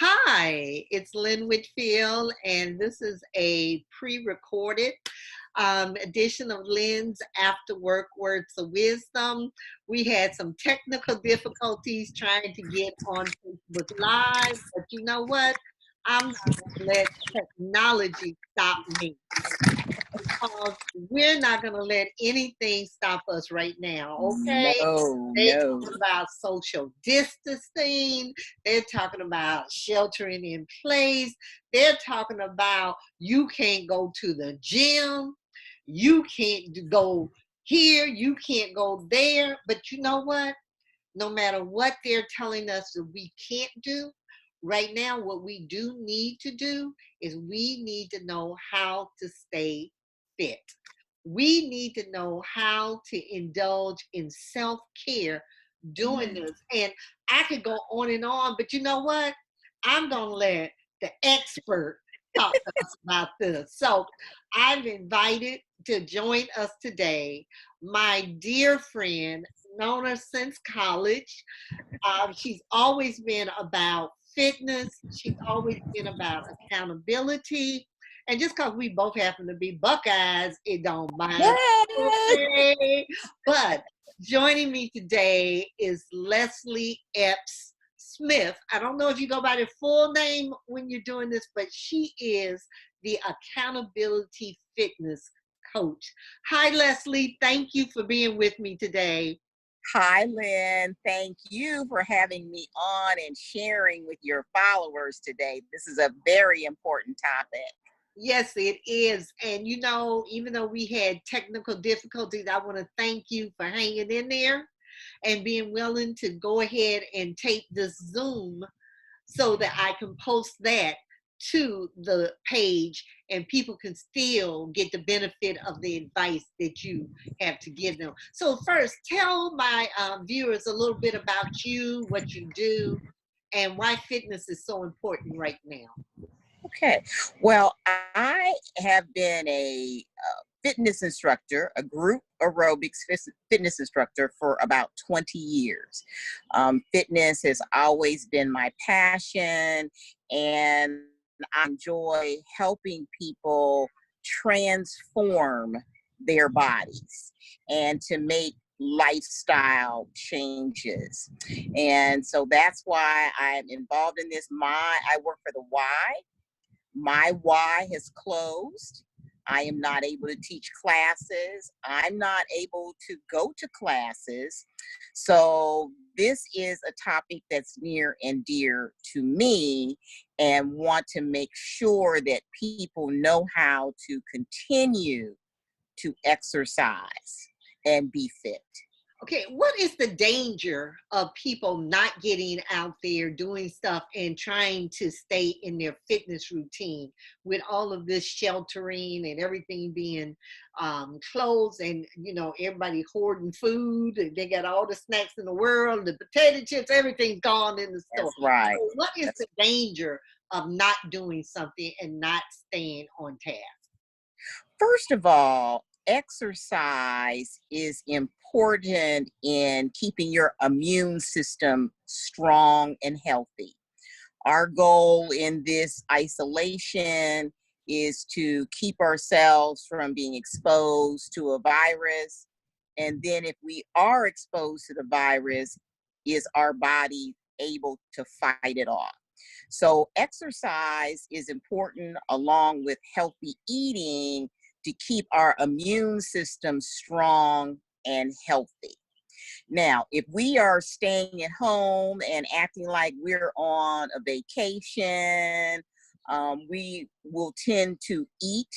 Hi, it's Lynn Whitfield, and this is a pre-recorded edition of Lynn's After Work Words of Wisdom. We had some technical difficulties trying to get on Facebook Live, but you know what? I'm not going to let technology stop me because we're not going to let anything stop us right now, okay? No, They're no. talking about social distancing. They're talking about sheltering in place. They're talking about you can't go to the gym. You can't go here. You can't go there. But you know what? No matter what they're telling us that we can't do, right now, what we do need to do is we need to know how to stay fit. We need to know how to indulge in self-care doing this. And I could go on, but you know what? I'm going to let the expert talk to us about this. So I've invited to join us today my dear friend, known her since college. She's always been about fitness. She's always been about accountability. And just because we both happen to be Buckeyes, it don't mind. Yay! Okay. But joining me today is Leslie Epps Smith. I don't know if you go by the full name when you're doing this, but she is the accountability fitness coach. Hi, Leslie. Thank you for being with me today. Hi, Lynn. Thank you for having me on and sharing with your followers today. This is a very important topic. Yes, it is. And you know, even though we had technical difficulties, I want to thank you for hanging in there and being willing to go ahead and take this Zoom so that I can post that to the page and people can still get the benefit of the advice that you have to give them. So first, tell my viewers a little bit about you, what you do, and why fitness is so important right now. Okay. Well, I have been a fitness instructor, a group aerobics fitness instructor for about 20 years. Fitness has always been my passion, and I enjoy helping people transform their bodies and to make lifestyle changes. And so that's why I'm involved in this. I work for the Y. My Y has closed. I am not able to teach classes. I'm not able to go to classes. So this is a topic that's near and dear to me, and want to make sure that people know how to continue to exercise and be fit. Okay, what is the danger of people not getting out there doing stuff and trying to stay in their fitness routine with all of this sheltering and everything being closed, and you know everybody hoarding food and they got all the snacks in the world, the potato chips, everything's gone in the store. That's right. So what is the danger of not doing something and not staying on task? First of all, exercise is important in keeping your immune system strong and healthy. Our goal in this isolation is to keep ourselves from being exposed to a virus. And then if we are exposed to the virus, is our body able to fight it off? So exercise is important along with healthy eating to keep our immune system strong and healthy. Now, if we are staying at home and acting like we're on a vacation, we will tend to eat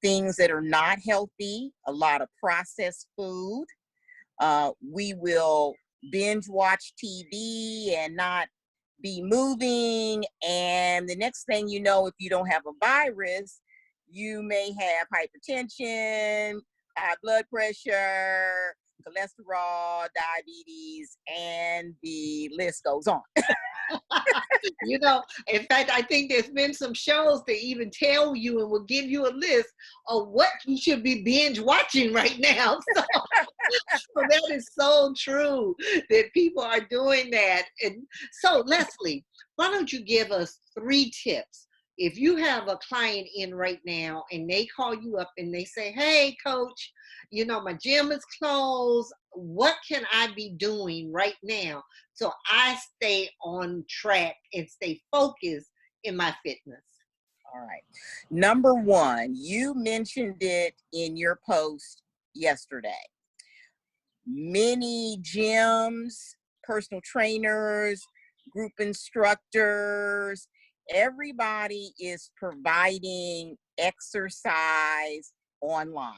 things that are not healthy, a lot of processed food. We will binge watch TV and not be moving. And the next thing you know, if you don't have a virus, you may have hypertension, high blood pressure, cholesterol, diabetes, and the list goes on. You know, in fact, I think there's been some shows that even tell you and will give you a list of what you should be binge watching right now. So that is so true that people are doing that. And so, Leslie, why don't you give us 3 tips? If you have a client in right now and they call you up and they say, hey, coach, my gym is closed. What can I be doing right now so I stay on track and stay focused in my fitness? All right. Number one, you mentioned it in your post yesterday. Many gyms, personal trainers, group instructors, everybody is providing exercise online.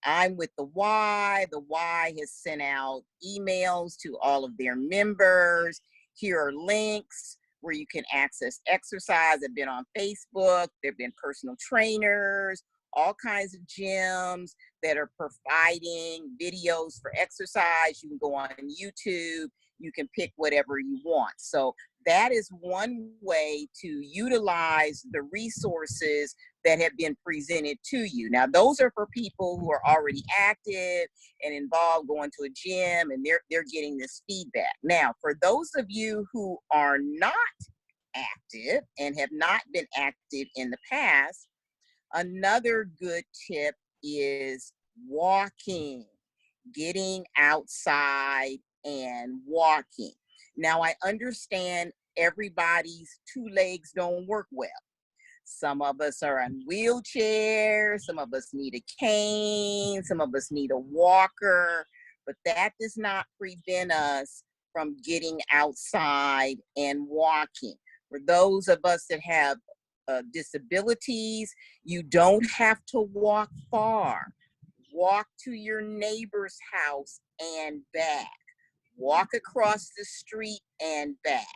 I'm with the Y. The Y has sent out emails to all of their members. Here are links where you can access exercise. I've been on Facebook. There have been personal trainers, all kinds of gyms that are providing videos for exercise. You can go on YouTube. You can pick whatever you want. So that is one way to utilize the resources that have been presented to you. Now, those are for people who are already active and involved, going to a gym, and they're getting this feedback. Now, for those of you who are not active and have not been active in the past, another good tip is walking, getting outside and walking. Now, I understand everybody's 2 legs don't work well. Some of us are on wheelchairs, some of us need a cane, some of us need a walker, but that does not prevent us from getting outside and walking. For those of us that have disabilities, you don't have to walk far. Walk to your neighbor's house and back. Walk across the street and back.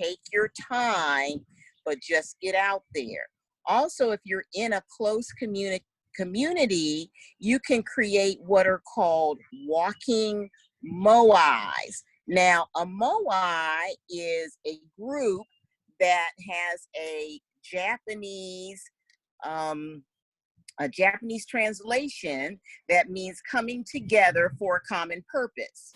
Take your time, but just get out there. Also, if you're in a close community, you can create what are called walking moais. Now, a moai is a group that has a Japanese translation that means coming together for a common purpose.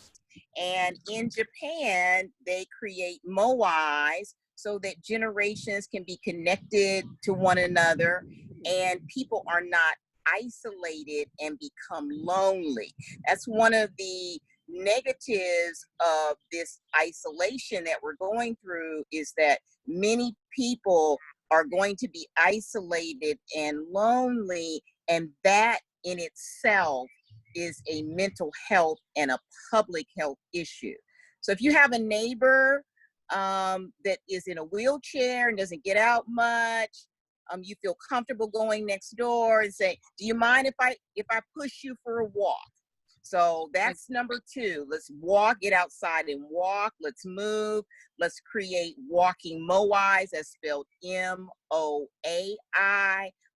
And in Japan, they create moais so that generations can be connected to one another and people are not isolated and become lonely. That's one of the negatives of this isolation that we're going through, is that many people are going to be isolated and lonely, and that in itself is a mental health and a public health issue. So if you have a neighbor that is in a wheelchair and doesn't get out much, you feel comfortable going next door and say, do you mind if I push you for a walk? So that's number 2. Let's walk, get outside and walk. Let's move. Let's create walking moais, as spelled MOAI.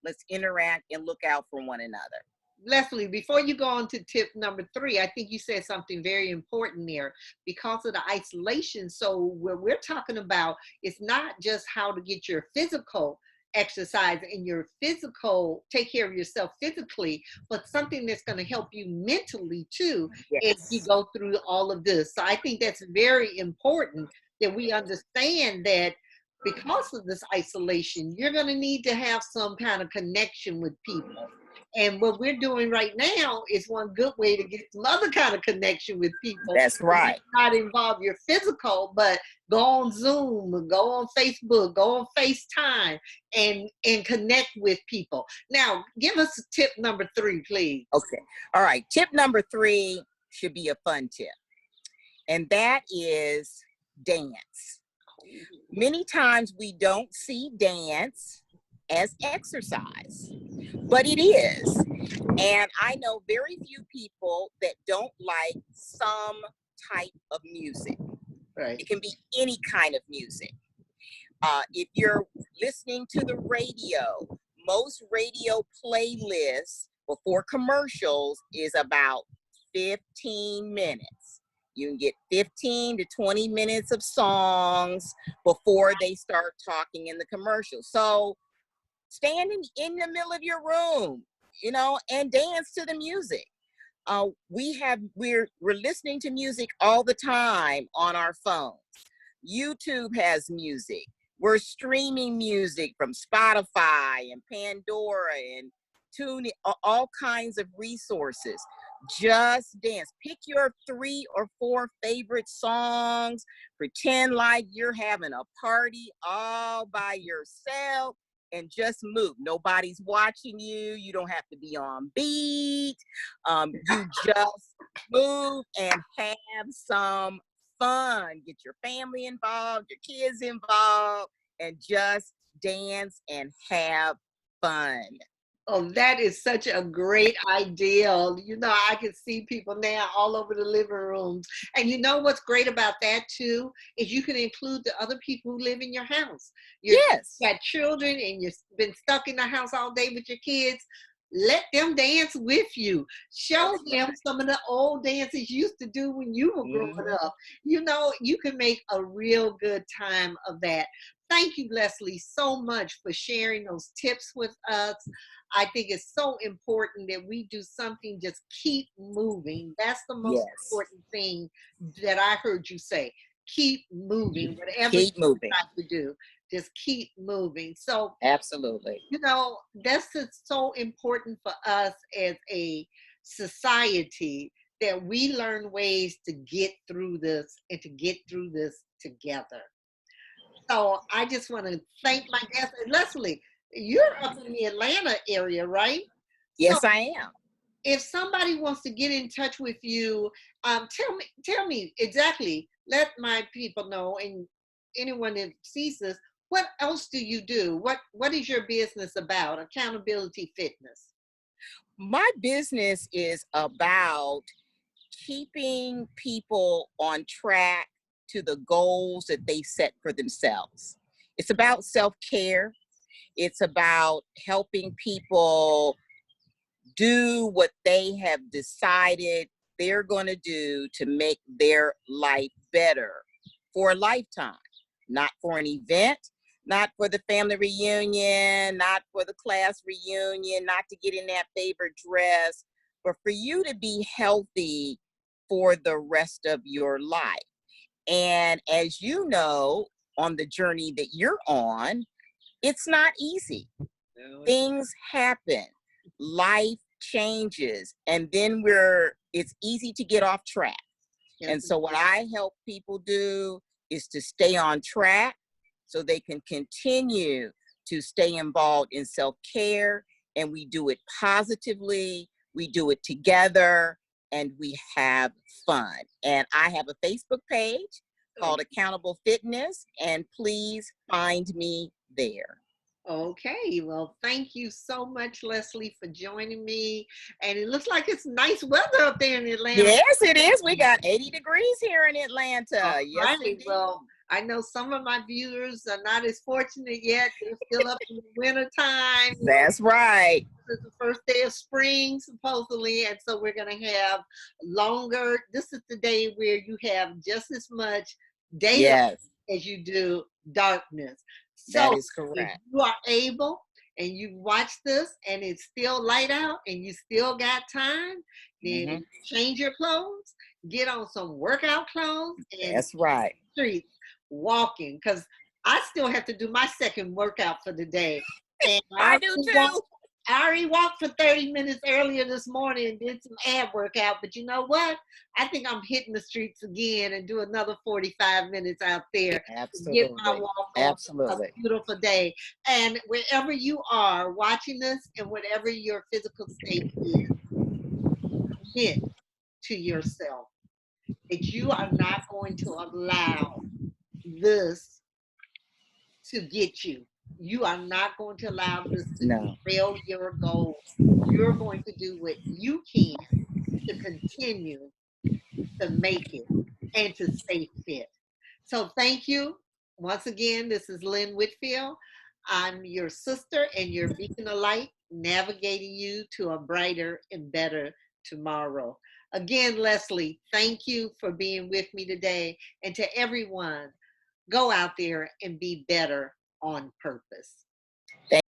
Let's interact and look out for one another. Leslie, before you go on to tip number 3, I think you said something very important there because of the isolation. So what we're talking about is not just how to get your physical exercise and your physical, take care of yourself physically, but something that's going to help you mentally too, Yes. as you go through all of this. So I think that's very important that we understand that because of this isolation, you're going to need to have some kind of connection with people. And what we're doing right now is one good way to get some other kind of connection with people. That's right. Not involve your physical, but go on Zoom, go on Facebook, go on FaceTime, and connect with people. Now, give us tip number 3, please. Okay. All right. Tip number 3 should be a fun tip, and that is dance. Many times we don't see dance as exercise, but it is. And I know very few people that don't like some type of music. Right. It can be any kind of music. If you're listening to the radio, most radio playlists before commercials is about 15 minutes. You can get 15 to 20 minutes of songs before they start talking in the commercial. So stand in the middle of your room, and dance to the music. We're listening to music all the time on our phones. YouTube has music. We're streaming music from Spotify and Pandora and TuneIn, all kinds of resources. Just dance. Pick your 3 or 4 favorite songs. Pretend like you're having a party all by yourself and just move. Nobody's watching you. You don't have to be on beat. You just move and have some fun. Get your family involved, your kids involved, and just dance and have fun. Oh, that is such a great idea. You know, I can see people now all over the living rooms. And you know what's great about that too is you can include the other people who live in your house. You've Yes. got children and you've been stuck in the house all day with your kids. Let them dance with you. Show them some of the old dances you used to do when you were growing up. You know, you can make a real good time of that. Thank you, Leslie, so much for sharing those tips with us. I think it's so important that we do something, just keep moving. That's the most Yes. important thing that I heard you say. Keep moving, whatever you Keep moving. try to do, just keep moving. So, Absolutely. you know, that's just so important for us as a society that we learn ways to get through this and to get through this together. So I just want to thank my guest. And Leslie, you're up in the Atlanta area, right? So Yes, I am. if somebody wants to get in touch with you, tell me exactly. Let my people know, and anyone that sees this, what else do you do? What is your business about? Accountability Fitness. My business is about keeping people on track to the goals that they set for themselves. It's about self care. It's about helping people do what they have decided they're going to do to make their life better for a lifetime, not for an event, not for the family reunion, not for the class reunion, not to get in that favorite dress, but for you to be healthy for the rest of your life. And as you know, on the journey that you're on, it's not easy. Things happen, life changes, and then it's easy to get off track. And so what I help people do is to stay on track so they can continue to stay involved in self-care, and we do it positively, we do it together, and we have fun. And I have a Facebook page called Accountable Fitness, and please find me there. Okay, well, thank you so much, Leslie, for joining me. And it looks like it's nice weather up there in Atlanta. Yes, it is. We got 80 degrees here in All Atlanta. Yes, right. indeed. Well, I know some of my viewers are not as fortunate yet. They're still up in the winter time. That's right. This is the first day of spring, supposedly, and so we're going to have longer. This is the day where you have just as much daylight Yes, as you do darkness. that So is if correct. you are able and you watch this and it's still light out and you still got time, then change your clothes, get on some workout clothes, and That's right. streets walking, because I still have to do my second workout for the day. And I do too. I already walked for 30 minutes earlier this morning and did some ab workout. But you know what? I think I'm hitting the streets again and do another 45 minutes out there to get my Absolutely. walk on. Absolutely. A beautiful day. And wherever you are watching this and whatever your physical state is, commit to yourself that you are not going to allow this to get you. You are not going to allow this to No. derail your goals. You're going to do what you can to continue to make it and to stay fit. So thank you. Once again, this is Lynn Whitfield. I'm your sister and your beacon of light, navigating you to a brighter and better tomorrow. Again, Leslie, thank you for being with me today. And to everyone, go out there and be better on purpose.